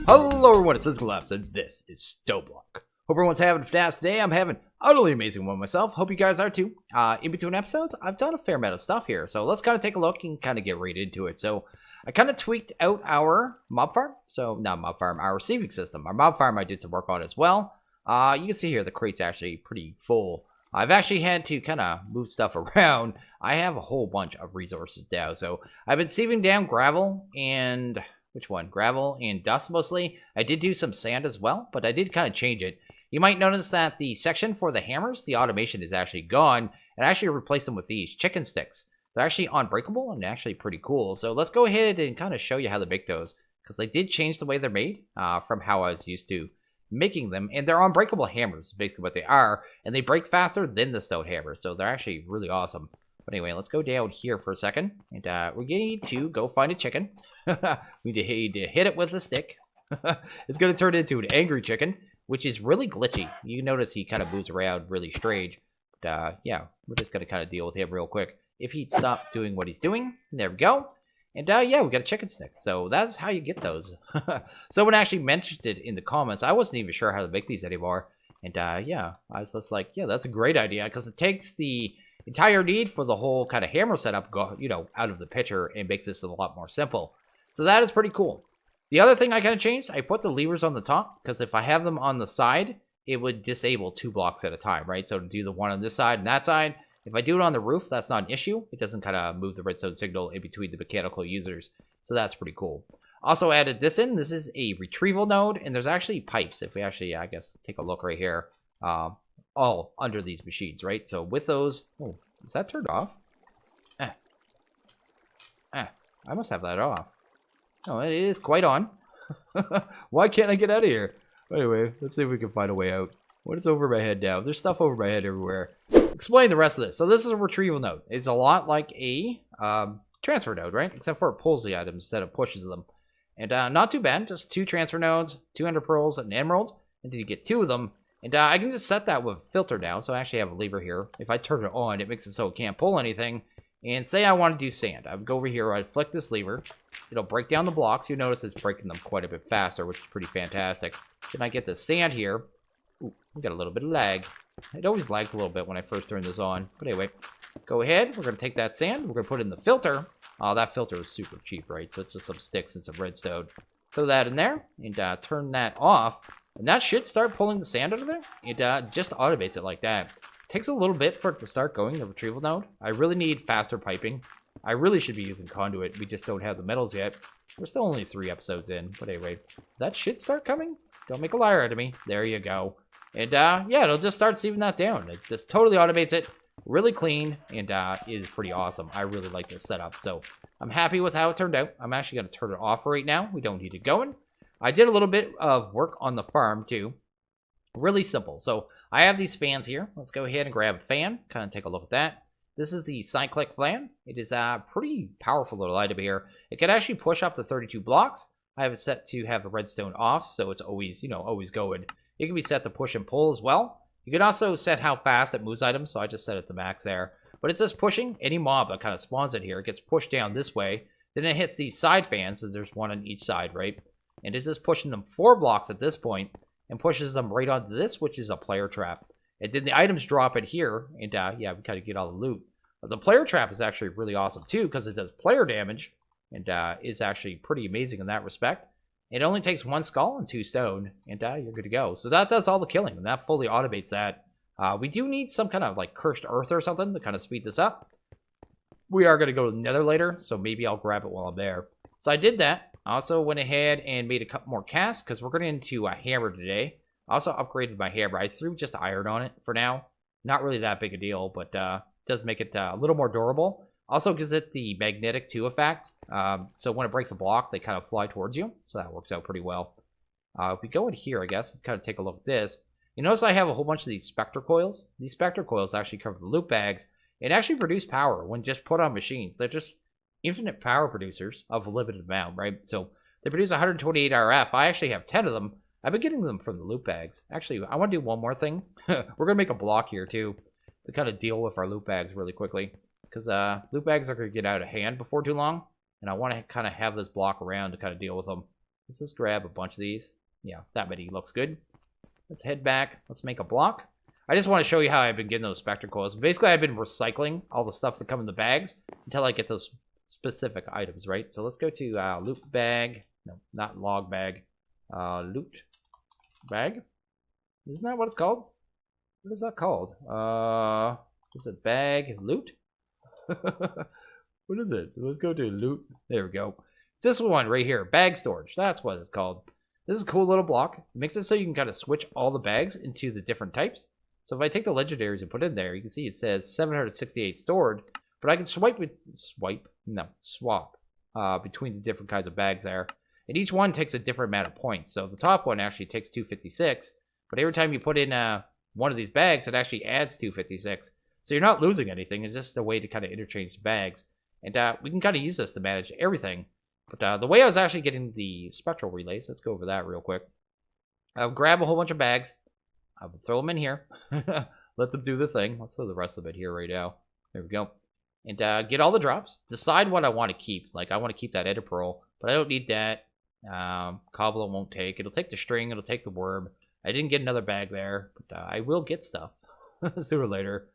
Hello everyone, it's SystemCollapse, and this is StoneBlock. Hope everyone's having a fantastic day. I'm having an utterly amazing one myself. Hope you guys are too. In between episodes, I've done a fair amount of stuff here, so let's kind of take a look and kind of get right into it. So I kind of tweaked out our mob farm. So not mob farm, our receiving system. Our mob farm I did some work on as well. You can see here the crate's actually pretty full. I've actually had to kind of move stuff around. I have a whole bunch of resources now. So I've been sieving down gravel and... which one? Gravel and dust mostly. I did do some sand as well, but I did kind of change it. You might notice that the section for the hammers, the automation is actually gone, and I actually replaced them with these chicken sticks. They're actually unbreakable and actually pretty cool. So let's go ahead and kind of show you how to make those, because they did change the way they're made from how I was used to making them. And they're unbreakable hammers, basically what they are, and they break faster than the stone hammer. So they're actually really awesome. But anyway, let's go down here for a second, and we need to go find a chicken. We need to hit it with a stick. It's going to turn into an angry chicken, which is really glitchy. You notice he kind of moves around really strange. But yeah, we're just going to kind of deal with him real quick. If he'd stop doing what he's doing, there we go. And yeah, we got a chicken stick. So that's how you get those. Someone actually mentioned it in the comments. I wasn't even sure how to make these anymore. And yeah, I was just like, yeah, that's a great idea, because it takes the entire need for the whole kind of hammer setup, out of the picture, and makes this a lot more simple. So that is pretty cool. The other thing I kind of changed, I put the levers on the top, because if I have them on the side, it would disable 2 blocks at a time, right? So to do the one on this side and that side, if I do it on the roof, that's not an issue. It doesn't kind of move the redstone signal in between the mechanical users. So that's pretty cool. Also added this in. This is a retrieval node, and there's actually pipes. If we actually, I guess, take a look right here, all under these machines, right? So with those, oh, is that turned off? I must have that off. Oh, it is quite on. Why can't I get out of here? Anyway, let's see if we can find a way out. What is over my head now? There's stuff over my head everywhere. Explain the rest of this. So this is a retrieval node. It's a lot like a transfer node, right? Except for it pulls the items instead of pushes them. And not too bad. Just 2 transfer nodes, 200 pearls, and an emerald. And then you get 2 of them. And I can just set that with a filter now. So I actually have a lever here. If I turn it on, it makes it so it can't pull anything. And say I want to do sand. I would go over here, I'd flick this lever. It'll break down the blocks. You notice it's breaking them quite a bit faster, which is pretty fantastic. Then I get the sand here. Ooh, we got a little bit of lag. It always lags a little bit when I first turn this on. But anyway, go ahead. We're going to take that sand. We're going to put it in the filter. Oh, that filter is super cheap, right? So it's just some sticks and some redstone. Throw that in there and turn that off. And that should start pulling the sand out of there. It just automates it like that. It takes a little bit for it to start going, the retrieval node. I really need faster piping. I really should be using conduit. We just don't have the metals yet. We're still only 3 episodes in. But anyway, that should start coming. Don't make a liar out of me. There you go. And yeah, it'll just start sieving that down. It just totally automates it. Really clean. And it is pretty awesome. I really like this setup. So I'm happy with how it turned out. I'm actually going to turn it off right now. We don't need it going. I did a little bit of work on the farm too. Really simple. So I have these fans here. Let's go ahead and grab a fan. Kind of take a look at that. This is the cyclic fan. It is a pretty powerful little item here. It can actually push up to 32 blocks. I have it set to have the redstone off, so it's always, always going. It can be set to push and pull as well. You can also set how fast it moves items, so I just set it to max there. But it's just pushing any mob that kind of spawns in here. It gets pushed down this way. Then it hits these side fans, so there's one on each side, right? And it's just pushing them 4 blocks at this point and pushes them right onto this, which is a player trap. And then the items drop in here, and yeah, we kind of get all the loot. But the player trap is actually really awesome too, because it does player damage, and is actually pretty amazing in that respect. It only takes 1 skull and 2 stone, and you're good to go. So that does all the killing, and that fully automates that. We do need some kind of like cursed earth or something to kind of speed this up. We are going to go to the Nether later, so maybe I'll grab it while I'm there. So I did that. I also went ahead and made a couple more casts, because we're going into a hammer today. I also upgraded my hammer. I threw just iron on it for now. Not really that big a deal, but does make it a little more durable. Also gives it the magnetic 2 effect. So when it breaks a block, they kind of fly towards you. So that works out pretty well. If we go in here, I guess, and kind of take a look at this. You notice I have a whole bunch of these spectre coils. These spectre coils actually cover the loot bags and actually produce power when just put on machines. They're just infinite power producers of a limited amount, right? So they produce 128 RF. I actually have 10 of them. I've been getting them from the loot bags. Actually, I want to do one more thing. We're going to make a block here, too, to kind of deal with our loot bags really quickly. Because loot bags are going to get out of hand before too long. And I want to kind of have this block around to kind of deal with them. Let's just grab a bunch of these. Yeah, that many looks good. Let's head back. Let's make a block. I just want to show you how I've been getting those spectacles. Basically, I've been recycling all the stuff that come in the bags until I get those specific items, right? So let's go to loot bag. No, not log bag. Loot bag. Isn't that what it's called? What is that called? Is it bag loot? What is it? Let's go to loot. There we go. It's this one right here. Bag storage. That's what it's called. This is a cool little block. It makes it so you can kind of switch all the bags into the different types. So if I take the legendaries and put it in there, you can see it says 768 stored, but I can swap between the different kinds of bags there. And each one takes a different amount of points. So the top one actually takes 256, but every time you put in one of these bags, it actually adds 256. So you're not losing anything. It's just a way to kind of interchange the bags. And we can kind of use this to manage everything. But the way I was actually getting the spectral relays, let's go over that real quick. I'll grab a whole bunch of bags. I will throw them in here. Let them do the thing. Let's throw the rest of it here right now. There we go. And get all the drops. Decide what I want to keep. Like, I want to keep that Ender Pearl, but I don't need that. Cobble won't take. It'll take the string. It'll take the worm. I didn't get another bag there, but I will get stuff sooner or later.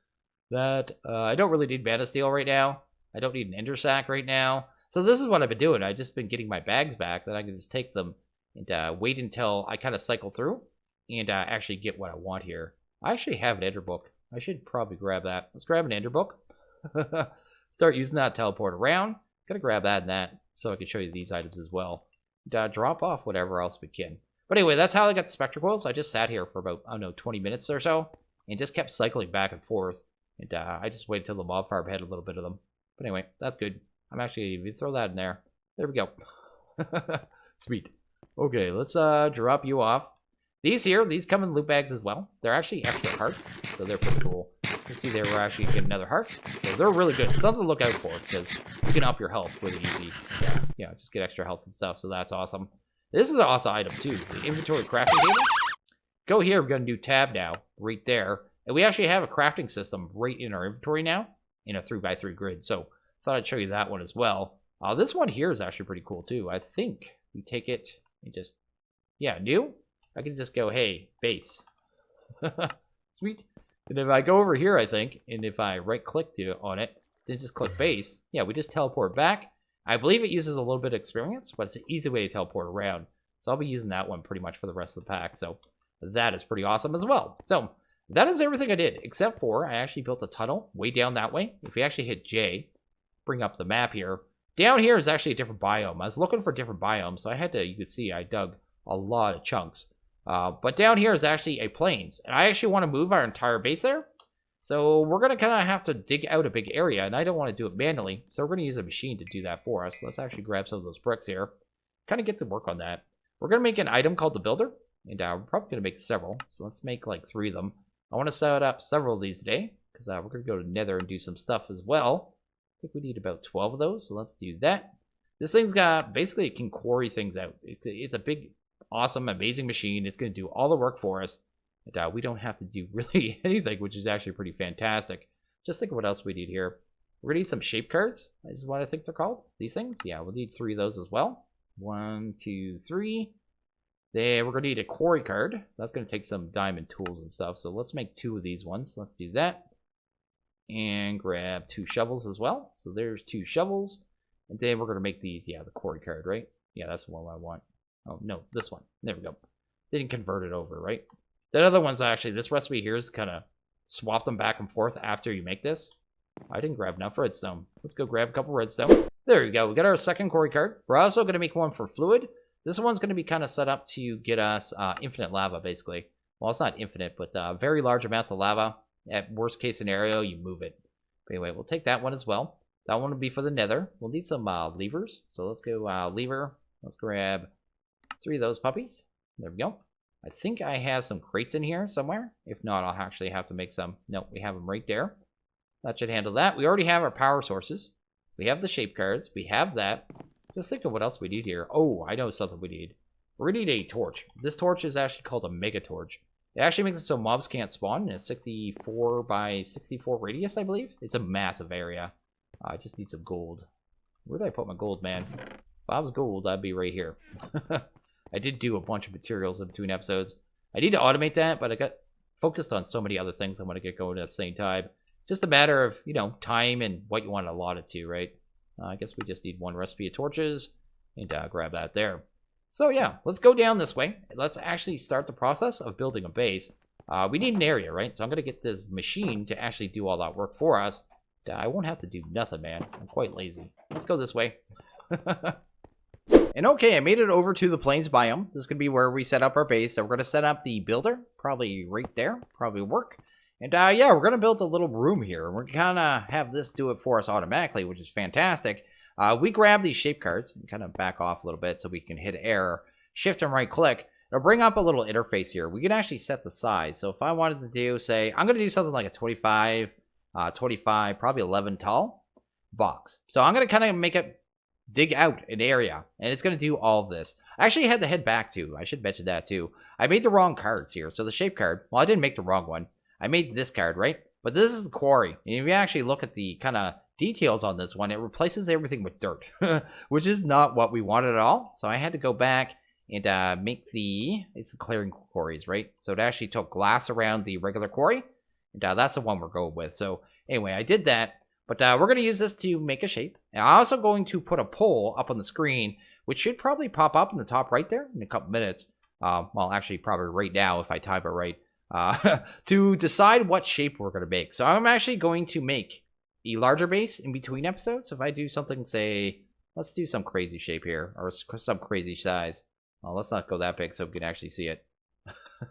That I don't really need Mana Steel right now. I don't need an Ender Sac right now. So this is what I've been doing. I've just been getting my bags back. Then I can just take them and wait until I kind of cycle through and actually get what I want here. I actually have an Ender Book. I should probably grab that. Let's grab an Ender Book. Start using that to teleport around. Gotta grab that and that so I can show you these items as well. And, drop off whatever else we can. But anyway, that's how I got the spectacles. I just sat here for about, I don't know, 20 minutes or so and just kept cycling back and forth. And I just waited till the mob farm had a little bit of them. But anyway, that's good. I'm actually going to throw that in there. There we go. Sweet. Okay, let's drop you off. These here, these come in loot bags as well. They're actually extra hearts, so they're pretty cool. You see there, we're actually getting another heart. So they're really good. Something to look out for, because you can up your health really easy. Yeah, just get extra health and stuff, so that's awesome. This is an awesome item, too. The inventory crafting table. Go here, we've got a new tab now, right there. And we actually have a crafting system right in our inventory now, in a 3x3 grid. So, thought I'd show you that one as well. This one here is actually pretty cool, too. I think we take it and just, yeah, new. I can just go, hey, base. Sweet. And if I go over here, I think, and if I right-click on it, then just click base, yeah, we just teleport back. I believe it uses a little bit of experience, but it's an easy way to teleport around. So I'll be using that one pretty much for the rest of the pack. So that is pretty awesome as well. So that is everything I did, except for I actually built a tunnel way down that way. If we actually hit J, bring up the map here. Down here is actually a different biome. I was looking for different biomes, so I had to, you could see, I dug a lot of chunks. But down here is actually a plains, and I actually want to move our entire base there. So we're going to kind of have to dig out a big area, and I don't want to do it manually, so we're going to use a machine to do that for us. Let's actually grab some of those bricks here, kind of get to work on that. We're going to make an item called the Builder, and we're probably going to make several, so let's make like 3 of them. I want to set up several of these today, because we're going to go to Nether and do some stuff as well. I think we need about 12 of those, so let's do that. This thing's got, basically it can quarry things out. It's a big, awesome, amazing machine. It's going to do all the work for us. And, we don't have to do really anything, which is actually pretty fantastic. Just think of what else we need here. We're going to need some shape cards. This is what I think they're called. These things. Yeah, we'll need 3 of those as well. 1, 2, 3. Then we're going to need a quarry card. That's going to take some diamond tools and stuff. So let's make 2 of these ones. Let's do that. And grab 2 shovels as well. So there's 2 shovels. And then we're going to make these, yeah, the quarry card, right? Yeah, that's the one I want. Oh, no, this one. There we go. Didn't convert it over, right? The other one's actually, this recipe here is kind of swap them back and forth after you make this. I didn't grab enough redstone. Let's go grab a couple redstone. There we go. We got our second quarry card. We're also going to make one for fluid. This one's going to be kind of set up to get us infinite lava, basically. Well, it's not infinite, but very large amounts of lava. At worst case scenario, you move it. But anyway, we'll take that one as well. That one will be for the nether. We'll need some levers. So let's go lever. Let's grab 3 of those puppies. There we go. I think I have some crates in here somewhere. If not, I'll actually have to make some. No, we have them right there. That should handle that. We already have our power sources. We have the shape cards. We have that. Just think of what else we need here. Oh, I know something we need. We're going to need a torch. This torch is actually called a mega torch. It actually makes it so mobs can't spawn in a 64 by 64 radius, I believe. It's a massive area. I just need some gold. Where did I put my gold, man? If I was gold, I'd be right here. I did do a bunch of materials in between episodes. I need to automate that, but I got focused on so many other things I want to get going at the same time. It's just a matter of, you know, time and what you want to allot it to, right? I guess we just need 1 recipe of torches and grab that there. So yeah, let's go down this way. Let's actually start the process of building a base. We need an area, right? So I'm going to get this machine to actually do all that work for us. I won't have to do nothing, man. I'm quite lazy. Let's go this way. And okay, I made it over to the plains biome. This is going to be where we set up our base. So we're going to set up the builder, probably right there, probably work. And yeah, we're going to build a little room here. We're going to have this do it for us automatically, which is fantastic. We grab these shape cards and kind of back off a little bit so we can hit error, shift and right click. It'll bring up a little interface here. We can actually set the size. So if I wanted to do, say, I'm going to do something like a 25, probably 11 tall box. So I'm going to kind of make it dig out an area, and it's going to do all of this. I actually had to head back too. I should mention that too. I made the wrong cards here. So the shape card, well, I didn't make the wrong one. I made this card, right? But this is the quarry. And if you actually look at the kind of details on this one, it replaces everything with dirt, which is not what we wanted at all. So I had to go back and make it's the clearing quarries, right? So it actually took glass around the regular quarry, and that's the one we're going with. So anyway, I did that, but we're going to use this to make a shape. And I'm also going to put a poll up on the screen, which should probably pop up in the top right there in a couple minutes. Well, actually probably right now if I type it right, to decide what shape we're going to make. So I'm actually going to make a larger base in between episodes. So if I do something, say, let's do some crazy shape here, or some crazy size. Well, let's not go that big so we can actually see it.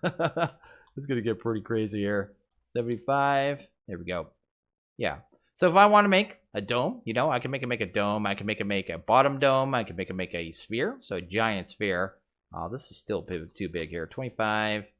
It's going to get pretty crazy here. 75. There we go. Yeah. So if I want to make a dome, you know, I can make it a dome. I can make a bottom dome. I can make a sphere. So a giant sphere. This is still too big here. 25.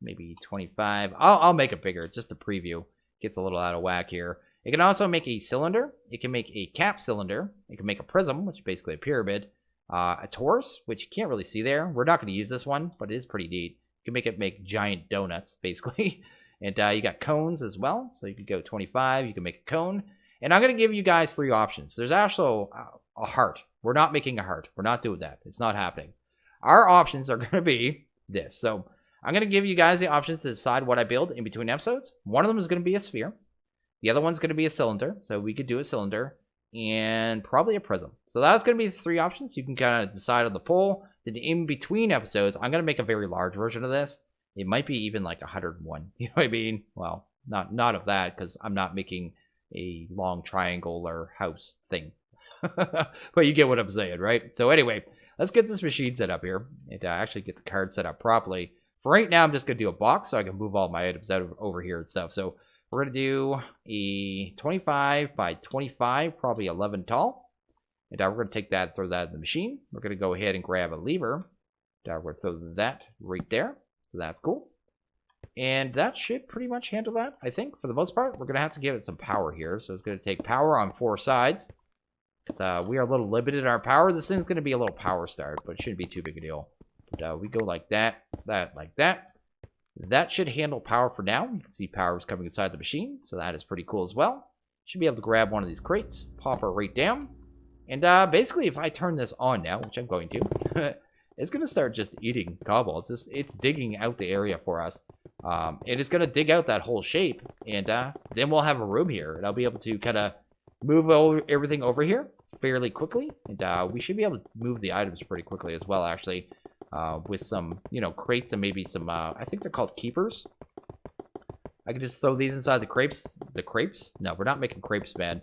Maybe 25. I'll make it bigger. Just a preview. Gets a little out of whack here. It can also make a cylinder. It can make a cap cylinder. It can make a prism, which is basically a pyramid. A torus, which you can't really see there. We're not going to use this one, but it is pretty neat. You can make giant donuts, basically. And you got cones as well. So you could go 25. You can make a cone. And I'm going to give you guys 3 options. There's also a heart. We're not making a heart. We're not doing that. It's not happening. Our options are going to be this. So I'm going to give you guys the options to decide what I build in between episodes. One of them is going to be a sphere. The other one's going to be a cylinder. So we could do a cylinder. And probably a prism. So that's going to be the 3 options. You can kind of decide on the poll. Then in between episodes, I'm going to make a very large version of this. It might be even like 101. You know what I mean? Well, not of that, because I'm not making a long triangular house thing. But you get what I'm saying, right? So anyway, let's get this machine set up here. And actually get the card set up properly. For right now, I'm just going to do a box so I can move all my items out over here and stuff. So we're going to do a 25 by 25, probably 11 tall. And we're going to take that and throw that in the machine. We're going to go ahead and grab a lever. We're going to throw that right there. So that's cool. And that should pretty much handle that, I think, for the most part. We're going to have to give it some power here. So it's going to take power on 4 sides. Because we are a little limited in our power. This thing's going to be a little power starved, but it shouldn't be too big a deal. But we go like that, like that. That should handle power for now. You can see power is coming inside the machine, so that is pretty cool as well. Should be able to grab one of these crates, pop her right down. And basically, if I turn this on now, which I'm going to, it's going to start just eating cobble. It's digging out the area for us. And it's going to dig out that whole shape. And then we'll have a room here. And I'll be able to kind of move everything over here fairly quickly. And we should be able to move the items pretty quickly as well, actually. With some, you know, crates and maybe some, I think they're called keepers. I can just throw these inside the crepes. The crepes? No, we're not making crepes, man.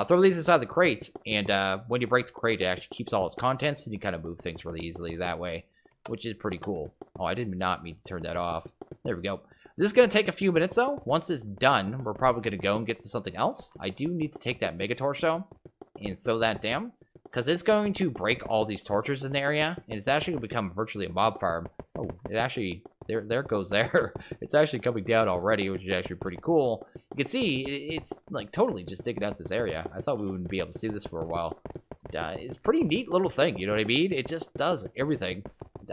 Throw these inside the crates, and when you break the crate, it actually keeps all its contents, and you kind of move things really easily that way, which is pretty cool. Oh, I did not mean to turn that off. There we go. This is going to take a few minutes, though. Once it's done, we're probably going to go and get to something else. I do need to take that mega torch, though, and throw that down. Because it's going to break all these torches in the area, and it's actually going to become virtually a mob farm. Oh, it actually, there it goes there. It's actually coming down already, which is actually pretty cool. You can see, it's like totally just digging out this area. I thought we wouldn't be able to see this for a while. It's a pretty neat little thing, you know what I mean? It just does everything.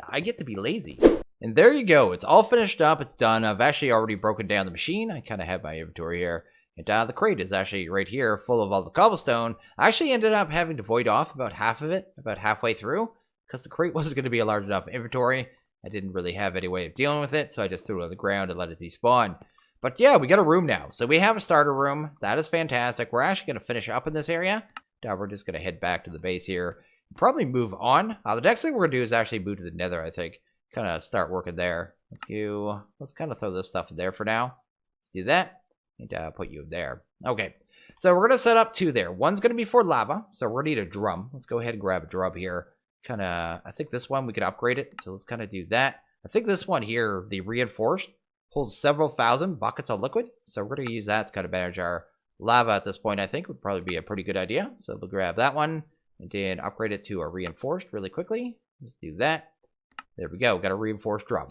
I get to be lazy. And there you go. It's all finished up. It's done. I've actually already broken down the machine. I kind of have my inventory here. And the crate is actually right here, full of all the cobblestone. I actually ended up having to void off about half of it, about halfway through, because the crate wasn't going to be a large enough inventory. I didn't really have any way of dealing with it, so I just threw it on the ground and let it despawn. But yeah, we got a room now. So we have a starter room. That is fantastic. We're actually going to finish up in this area. Now we're just going to head back to the base here. Probably move on. The next thing we're going to do is actually move to the Nether, I think. Kind of start working there. Let's kind of throw this stuff in there for now. Let's do that. And put you in there. Okay. So we're going to set up 2 there. One's going to be for lava. So we're going to need a drum. Let's go ahead and grab a drum here. I think this one, we can upgrade it. So let's kind of do that. I think this one here, the reinforced, holds several thousand buckets of liquid. So we're going to use that to kind of manage our lava at this point, I think would probably be a pretty good idea. So we'll grab that one and then upgrade it to a reinforced really quickly. Let's do that. There we go. Got a reinforced drum.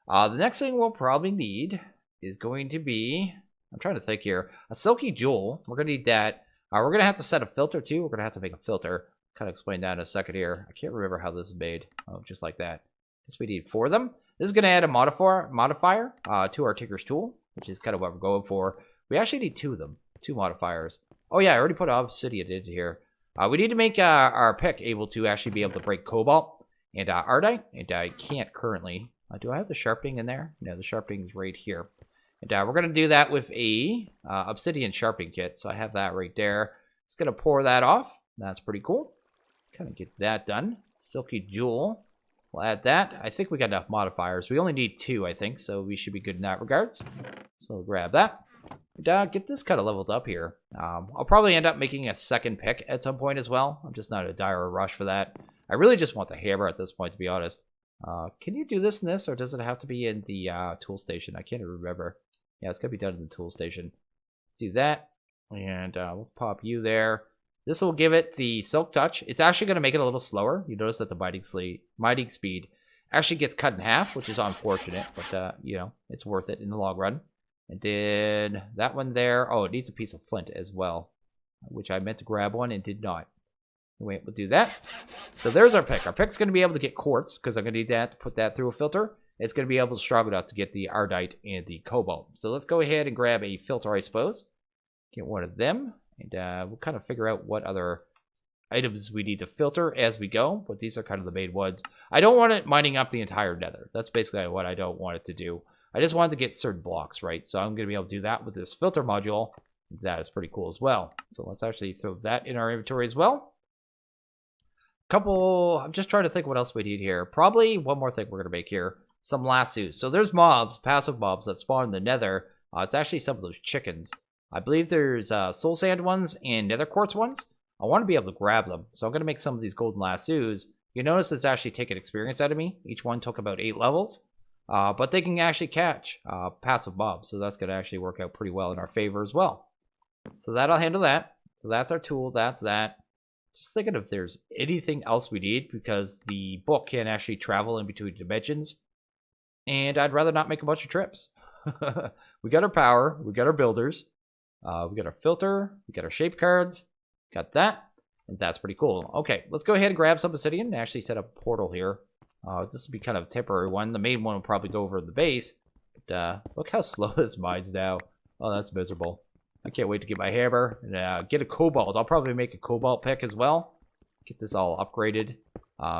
The next thing we'll probably need is going to be, I'm trying to think here, a silky jewel. We're going to need that. We're going to have to set a filter too. We're going to have to make a filter. Kind of explain that in a second here. I can't remember how this is made. Oh, just like that. Guess we need 4 of them. This is going to add a modifier to our Tinker's tool, which is kind of what we're going for. We actually need 2 of them, 2 modifiers. Oh yeah, I already put obsidian in here. We need to make our pick able to actually be able to break cobalt and ardite, and I can't currently. Do I have the sharpening in there? No, the sharpening is right here. And we're going to do that with a obsidian sharpening kit, so I have that right there. Just going to pour that off. That's pretty cool. Kind of get that done. Silky jewel. We'll add that. I think we got enough modifiers. We only need 2, I think, so we should be good in that regards. So we'll grab that. And, get this kind of leveled up here. I'll probably end up making a second pick at some point as well. I'm just not in a dire rush for that. I really just want the hammer at this point, to be honest. Can you do this and this, or does it have to be in the tool station? I can't remember. Yeah, it's going to be done in the tool station. Do that. And let's pop you there. This will give it the silk touch. It's actually going to make it a little slower. You notice that the mining speed actually gets cut in half, which is unfortunate, but you know, it's worth it in the long run. And then that one there, oh, it needs a piece of flint as well, which I meant to grab one and did not. Wait, we'll do that. So there's our pick. Our pick's going to be able to get quartz, because I'm going to need that to put that through a filter. It's going to be able to strong enough to get the ardite and the cobalt. So let's go ahead and grab a filter, I suppose. Get one of them. And we'll kind of figure out what other items we need to filter as we go. But these are kind of the main ones. I don't want it mining up the entire nether. That's basically what I don't want it to do. I just wanted to get certain blocks, right? So I'm going to be able to do that with this filter module. That is pretty cool as well. So let's actually throw that in our inventory as well. I'm just trying to think what else we need here. Probably one more thing we're going to make here. Some lassos. So there's mobs, passive mobs that spawn in the nether. It's actually some of those chickens. I believe there's soul sand ones and nether quartz ones. I want to be able to grab them. So I'm going to make some of these golden lassos. You notice it's actually taken experience out of me. Each one took about 8 levels. But they can actually catch passive mobs. So that's going to actually work out pretty well in our favor as well. So that'll handle that. So that's our tool. That's that. Just thinking if there's anything else we need, because the book can actually travel in between dimensions. And I'd rather not make a bunch of trips. We got our power. We got our builders. We got our filter. We got our shape cards. Got that. And that's pretty cool. Okay, let's go ahead and grab some obsidian and actually set up a portal here. This will be kind of a temporary one. The main one will probably go over the base. But look how slow this mines now. Oh, that's miserable. I can't wait to get my hammer and get a cobalt. I'll probably make a cobalt pick as well. Get this all upgraded.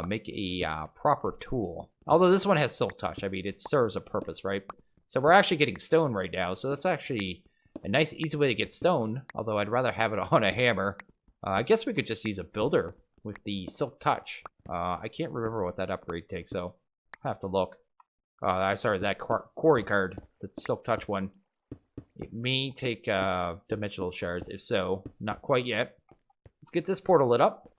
Make a proper tool. Although this one has silk touch. I mean, it serves a purpose, right? So we're actually getting stone right now. So that's actually a nice, easy way to get stone. Although I'd rather have it on a hammer. I guess we could just use a builder with the silk touch. I can't remember what that upgrade takes, so I'll have to look. Sorry, that quarry card, the silk touch one. It may take dimensional shards. If so, not quite yet. Let's get this portal lit up.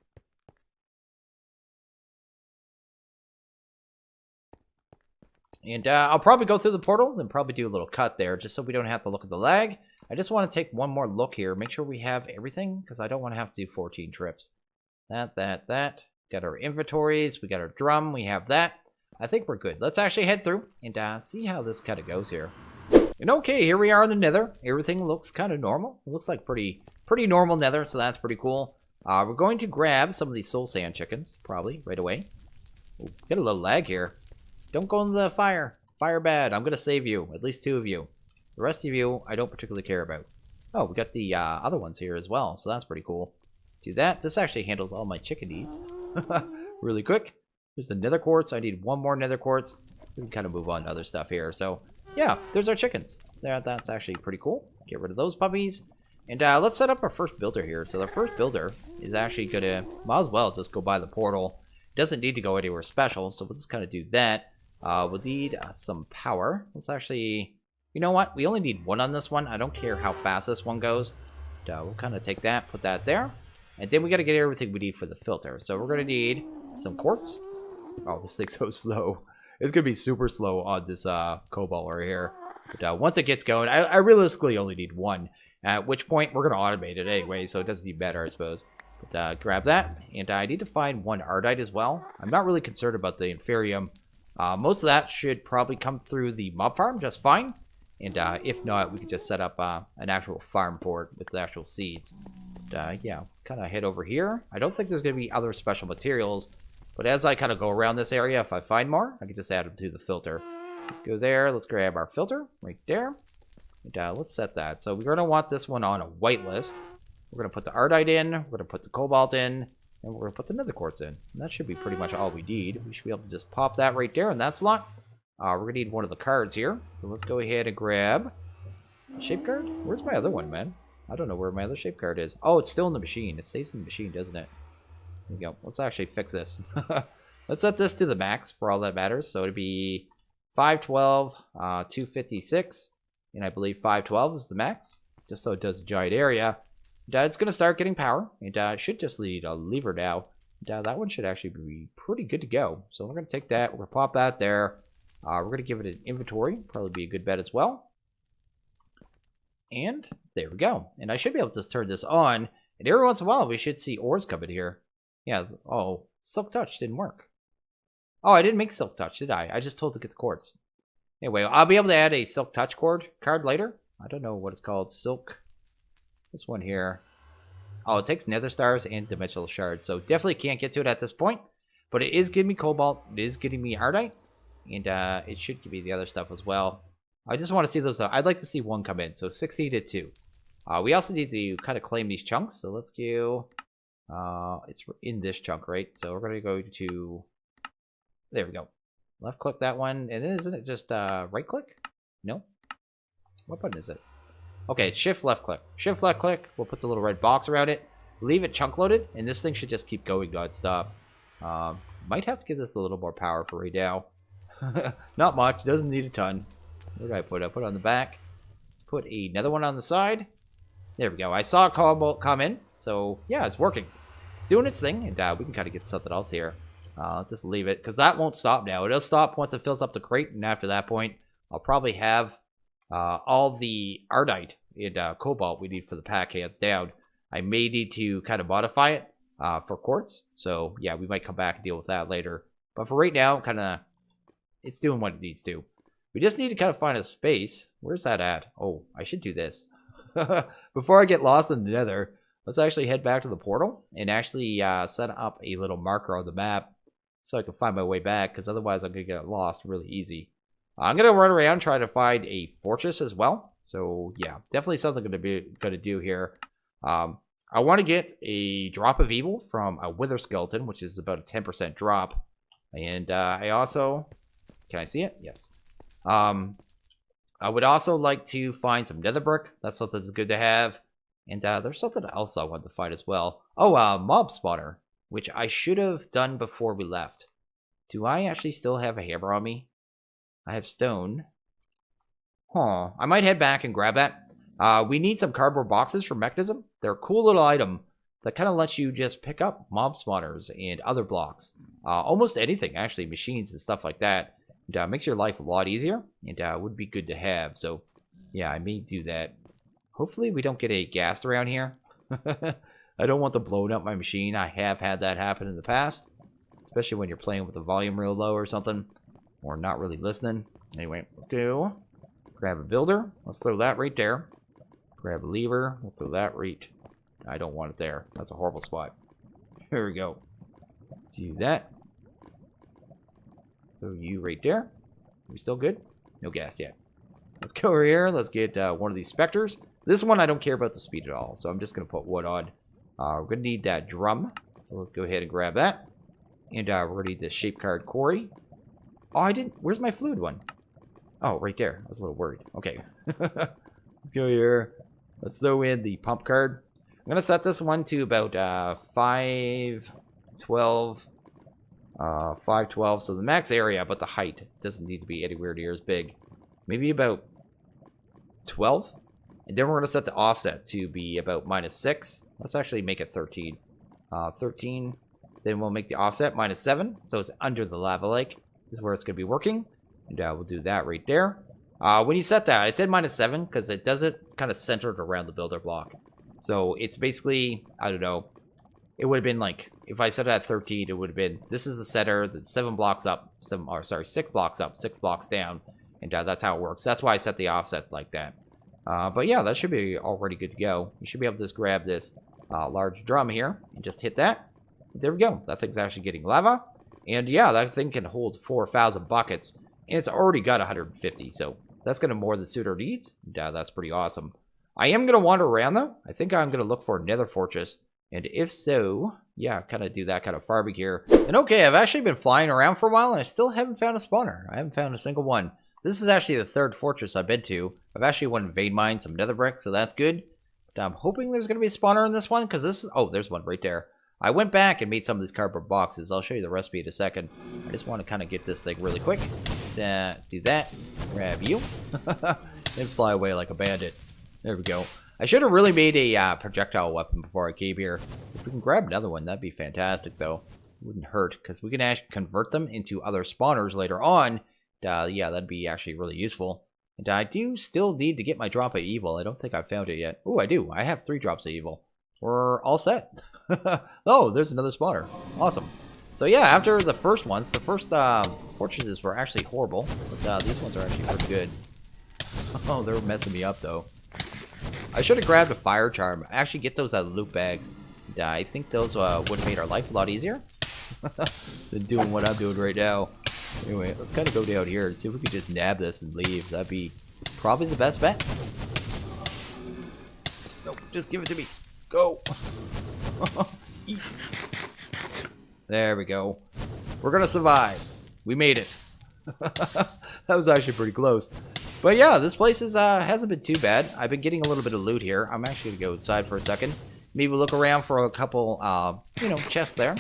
And I'll probably go through the portal, then probably do a little cut there, just so we don't have to look at the lag. I just want to take one more look here, make sure we have everything, because I don't want to have to do 14 trips. That. Got our inventories, we got our drum, we have that. I think we're good. Let's actually head through and see how this kind of goes here. And okay, here we are in the nether. Everything looks kind of normal. It looks like pretty normal nether, so that's pretty cool. We're going to grab some of these soul sand chickens, probably, right away. Ooh, get a little lag here. Don't go in the fire. Fire bad. I'm going to save you. At least 2 of you. The rest of you, I don't particularly care about. Oh, we got the other ones here as well, so that's pretty cool. Do that. This actually handles all my chicken needs. Really quick. There's the nether quartz. I need 1 more nether quartz. We can kind of move on to other stuff here. So, yeah, there's our chickens. That's actually pretty cool. Get rid of those puppies. And let's set up our first builder here. So the first builder is actually going to, might as well just go by the portal. Doesn't need to go anywhere special, so we'll just kind of do that. We'll need some power. Let's actually, you know what? We only need 1 on this one. I don't care how fast this one goes. We'll kind of take that, put that there. And then we got to get everything we need for the filter. So we're going to need some quartz. Oh, this thing's so slow. It's going to be super slow on this cobalt right here. But once it gets going, I realistically only need 1. At which point, we're going to automate it anyway, so it doesn't need better, I suppose. But grab that. And I need to find 1 ardite as well. I'm not really concerned about the inferium. Most of that should probably come through the mob farm just fine. And if not, we could just set up an actual farm for it with the actual seeds. But, yeah, kind of head over here. I don't think there's going to be other special materials. But as I kind of go around this area, if I find more, I can just add them to the filter. Let's go there. Let's grab our filter right there. And let's set that. So we're going to want this one on a white list. We're going to put the ardite in. We're going to put the cobalt in. And we're going to put the nether quartz in. And that should be pretty much all we need. We should be able to just pop that right there in that slot. We're going to need 1 of the cards here. So let's go ahead and grab a shape card. Where's my other one, man? I don't know where my other shape card is. Oh, it's still in the machine. It stays in the machine, doesn't it? There we go. Let's actually fix this. Let's set this to the max for all that matters. So it'd be 512, 256, and I believe 512 is the max, just so it does a giant area. And, it's going to start getting power, and it should just need a lever now. And, that one should actually be pretty good to go. So we're going to take that. We're going to pop that there. We're going to give it an inventory. Probably be a good bet as well. And there we go. And I should be able to just turn this on. And every once in a while, we should see ores come in here. Yeah. Oh, Silk Touch didn't work. Oh, I didn't make Silk Touch, did I? I just told to get the quartz. Anyway, I'll be able to add a Silk Touch card later. I don't know what it's called. Silk. This one here. Oh, it takes nether stars and dimensional shards. So definitely can't get to it at this point. But it is giving me cobalt. It is getting me ardite. And it should give me the other stuff as well. I just want to see those. I'd like to see 1 come in. So 60 to 2. We also need to kind of claim these chunks. So let's go. It's in this chunk, right? So we're going to go to. There we go. Left click that one. And then isn't it just right click? No. What button is it? Okay, shift left click. Shift left click. We'll put the little red box around it. Leave it chunk loaded. And this thing should just keep going non-stop. Might have to give this a little more power for right now. Not much. Doesn't need a ton. Where did I put it? I put it on the back. Let's put another one on the side. There we go. I saw a cobalt come in. So, yeah, it's working. It's doing its thing. And we can kind of get something else here. Let's just leave it. Because that won't stop now. It'll stop once it fills up the crate. And after that point, I'll probably have all the ardite and cobalt we need for the pack hands down. I may need to kind of modify it for quartz. So, yeah, we might come back and deal with that later. But for right now, kind of, it's doing what it needs to. We just need to kind of find a space. Where's that at? Oh, I should do this. Before I get lost in the nether, let's actually head back to the portal and actually set up a little marker on the map so I can find my way back, because otherwise I'm going to get lost really easy. I'm going to run around trying to find a fortress as well. So, yeah, definitely something going to do here. I want to get a drop of evil from a wither skeleton, which is about a 10% drop. And I also... Can I see it? Yes. I would also like to find some nether brick. That's something that's good to have. And there's something else I want to find as well. Oh, mob spawner, which I should have done before we left. Do I actually still have a hammer on me? I have stone. Huh. I might head back and grab that. We need some cardboard boxes for mechanism. They're a cool little item that kind of lets you just pick up mob spawners and other blocks. Almost anything, actually, machines and stuff like that. And, makes your life a lot easier, and would be good to have. So, yeah, I may do that. Hopefully we don't get a ghast around here. I don't want to blow up my machine. I have had that happen in the past, especially when you're playing with the volume real low or something, or not really listening. Anyway, let's go. Grab a builder. Let's throw that right there. Grab a lever. We'll throw that right. I don't want it there. That's a horrible spot. Here we go. Do that. Throw you right there. Are we still good? No gas yet. Let's go over here. Let's get one of these specters. This one I don't care about the speed at all, so I'm just going to put wood on. We're going to need that drum, so let's go ahead and grab that. And we're going to need the shape card quarry. Oh, I didn't. Where's my fluid one? Oh, right there. I was a little worried. Okay. Let's go here. Let's throw in the pump card. I'm going to set this one to about 512. 512. So the max area, but the height doesn't need to be anywhere near as big. Maybe about 12. And then we're going to set the offset to be about -6. Let's actually make it 13. 13. Then we'll make the offset -7. So it's under the lava lake. This is where it's going to be working. And we'll do that right there. When you set that, I said -7 because it does it kind of centered around the builder block. So it's basically, I don't know. It would have been like, if I set it at 13, it would have been, this is the center, the 7 blocks up, 6 blocks up, 6 blocks down. And that's how it works. That's why I set the offset like that. But yeah, that should be already good to go. You should be able to just grab this large drum here and just hit that. There we go. That thing's actually getting lava. And yeah, that thing can hold 4,000 buckets. And it's already got 150. So that's going to more than suit our needs. And that's pretty awesome. I am going to wander around though. I think I'm going to look for a nether fortress. And if so, yeah, kind of do that kind of farming here. And okay, I've actually been flying around for a while and I still haven't found a spawner. I haven't found a single one. This is actually the 3rd fortress I've been to. I've actually went and vein mined some nether brick, so that's good. But I'm hoping there's going to be a spawner in this one, because this is... Oh, there's one right there. I went back and made some of these cardboard boxes. I'll show you the recipe in a second. I just want to kind of get this thing really quick. Just, do that. Grab you. And fly away like a bandit. There we go. I should have really made a projectile weapon before I came here. If we can grab another one, that'd be fantastic, though. It wouldn't hurt, because we can actually convert them into other spawners later on. Yeah, that'd be actually really useful. And I do still need to get my drop of evil. I don't think I've found it yet. Oh, I do. I have 3 drops of evil. We're all set. Oh, there's another spawner. Awesome. So yeah, after the first ones, the first fortresses were actually horrible. But these ones are actually pretty good. Oh, they're messing me up, though. I should have grabbed a fire charm. Actually get those out of the loot bags. And, I think those would have made our life a lot easier than doing what I'm doing right now. Anyway, let's kind of go down here and see if we can just nab this and leave. That'd be probably the best bet. Nope, just give it to me. Go. Eat. There we go. We're gonna survive. We made it. That was actually pretty close. But yeah, this place is hasn't been too bad. I've been getting a little bit of loot here. I'm actually gonna go inside for a second. Maybe look around for a couple, chests there.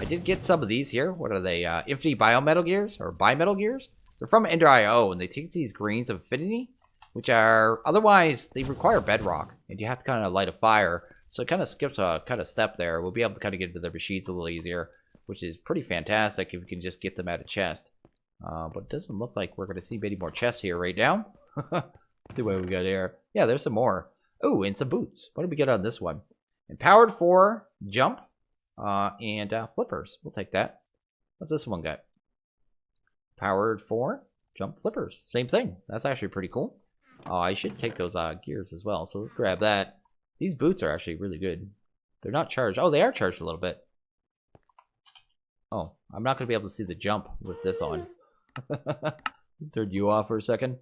I did get some of these here. What are they? Infinity Biometal Gears? Or Bimetal Gears? They're from Ender.io, and they take these greens of Affinity, which are, otherwise, they require bedrock, and you have to kind of light a fire. So it kind of skips a kind of step there. We'll be able to kind of get into the machines a little easier, which is pretty fantastic if we can just get them out of chest. But it doesn't look like we're going to see many more chests here right now. Let's see what we got here. Yeah, there's some more. Oh, and some boots. What did we get on this one? Empowered 4, jump, and flippers. We'll take that. What's this one got? Powered 4, jump, flippers. Same thing. That's actually pretty cool. Oh, I should take those gears as well. So let's grab that. These boots are actually really good. They're not charged. Oh, they are charged a little bit. Oh, I'm not going to be able to see the jump with this on. Let's turn you off for a second.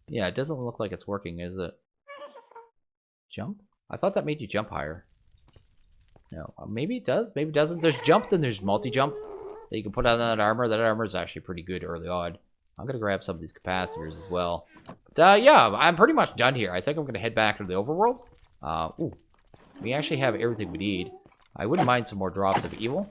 Yeah, it doesn't look like it's working, is it? Jump? I thought that made you jump higher. No, maybe it does. Maybe it doesn't. There's jump, then there's multi-jump that you can put on that armor. That armor is actually pretty good early on. I'm going to grab some of these capacitors as well. But, yeah, I'm pretty much done here. I think I'm going to head back to the overworld. Ooh, we actually have everything we need. I wouldn't mind some more drops of evil.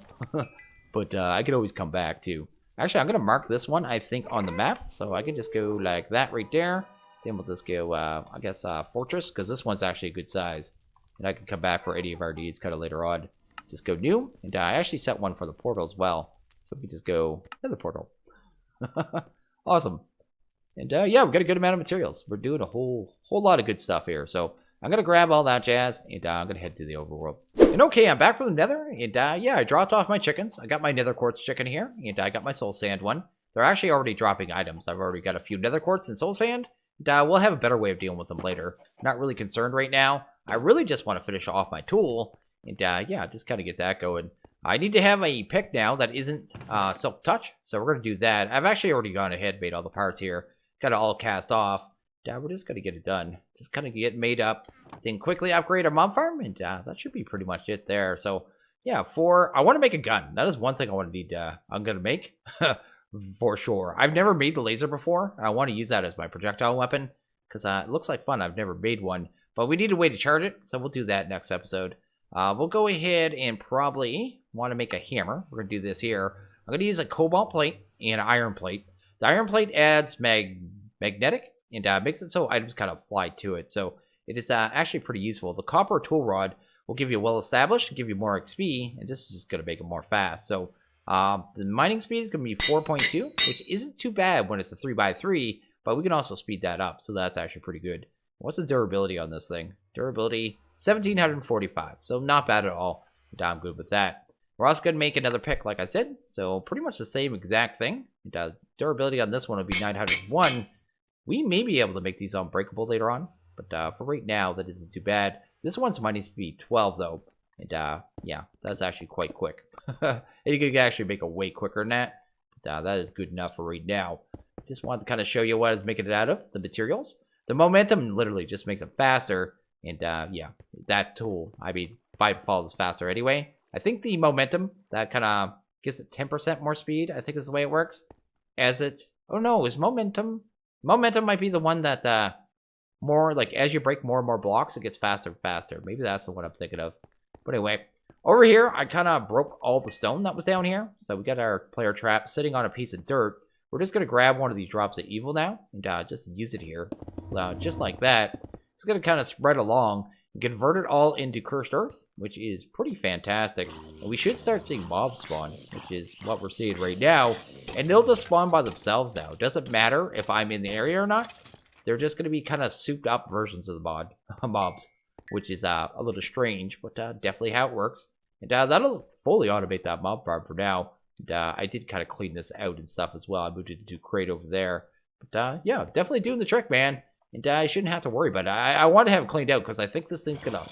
But I could always come back, too. Actually, I'm going to mark this one, I think, on the map. So I can just go like that right there. Then we'll just go, I guess, Fortress, because this one's actually a good size. And I can come back for any of our needs kind of later on. Just go new. And I actually set one for the portal as well. So we can just go another portal. Awesome. And yeah, we've got a good amount of materials. We're doing a whole lot of good stuff here. So I'm going to grab all that jazz, and I'm going to head to the overworld. And okay, I'm back from the nether. And yeah, I dropped off my chickens. I got my nether quartz chicken here. And I got my soul sand one. They're actually already dropping items. I've already got a few nether quartz and soul sand. We'll have a better way of dealing with them later. Not really concerned right now. I really just want to finish off my tool. And yeah, just kind of get that going. I need to have a pick now that isn't silk touch. So we're going to do that. I've actually already gone ahead and made all the parts here. Got it all cast off. We're just going to get it done. Just kind of get made up. Then quickly upgrade our mob farm. And that should be pretty much it there. So yeah, I want to make a gun. That is one thing I want to need. I'm gonna make for sure. I've never made the laser before. I want to use that as my projectile weapon because it looks like fun. I've never made one, but we need a way to charge it, so we'll do that next episode. We'll go ahead and probably want to make a hammer. We're gonna do this here. I'm gonna use a cobalt plate and an iron plate. The iron plate adds magnetic and makes it so items kind of fly to it. So it is actually pretty useful. The copper tool rod will give you well established, give you more XP, and this is just going to make it more fast. So the mining speed is going to be 4.2, which isn't too bad when it's a 3x3, but we can also speed that up. So that's actually pretty good. What's the durability on this thing? Durability, 1745. So not bad at all. I'm good with that. We're also going to make another pick, like I said. So pretty much the same exact thing. Durability on this one would be 901. We may be able to make these unbreakable later on, but for right now, that isn't too bad. This one's mining speed 12 though, and yeah, that's actually quite quick. And you can actually make it way quicker than that. But, that is good enough for right now. Just wanted to kind of show you what it's making it out of, the materials. The momentum literally just makes it faster, and yeah, that tool, I mean, by default is faster anyway. I think the momentum, that kind of gives it 10% more speed, I think is the way it works. Oh no, is momentum might be the one that, more like as you break more and more blocks, it gets faster and faster. Maybe that's the one I'm thinking of. But anyway, over here, I kind of broke all the stone that was down here. So we got our player trap sitting on a piece of dirt. We're just going to grab one of these drops of evil now and just use it here. Just like that. It's going to kind of spread along and convert it all into cursed earth, which is pretty fantastic. And we should start seeing mobs spawn, which is what we're seeing right now. And they'll just spawn by themselves now. It doesn't matter if I'm in the area or not. They're just going to be kind of souped up versions of the mobs, which is a little strange, but definitely how it works. And that'll fully automate that mob farm for now. And, I did kind of clean this out and stuff as well. I moved it into crate over there. But yeah, definitely doing the trick, man. And I shouldn't have to worry about it. I want to have it cleaned out because I think this thing's going to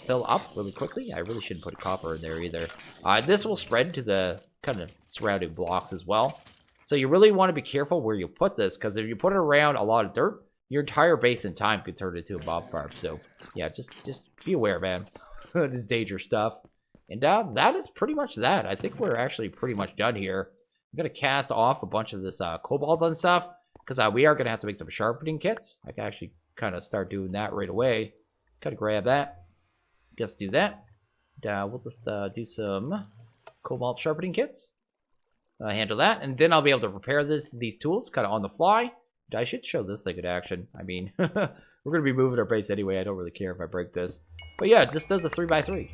fill up really quickly. I really shouldn't put copper in there either. This will spread to the kind of surrounding blocks as well. So you really want to be careful where you put this because if you put it around a lot of dirt, your entire base in time could turn into a mob farm. So yeah, just be aware, man. This is dangerous stuff. And that is pretty much that. I think we're actually pretty much done here. I'm going to cast off a bunch of this cobalt and stuff because we are going to have to make some sharpening kits. I can actually kind of start doing that right away. Just kind of grab that. Just do that. We'll just do some cobalt sharpening kits. Handle that. And then I'll be able to prepare these tools kind of on the fly. I should show this thing in action. I mean, we're going to be moving our base anyway. I don't really care if I break this. But yeah, this does a 3x3.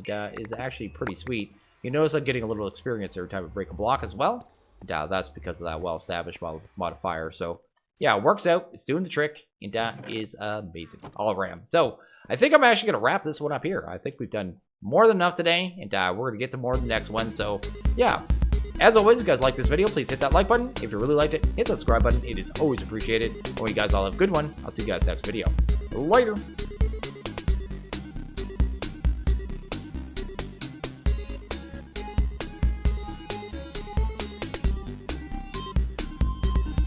It is actually pretty sweet. You notice I'm getting a little experience every time I break a block as well. That's because of that well-established modifier. So yeah, it works out. It's doing the trick. And that is amazing all around. So I think I'm actually going to wrap this one up here. I think we've done more than enough today. And we're going to get to more in the next one. So yeah. As always, if you guys like this video, please hit that like button. If you really liked it, hit the subscribe button. It is always appreciated. I want you guys all have a good one. I'll see you guys next video. Later.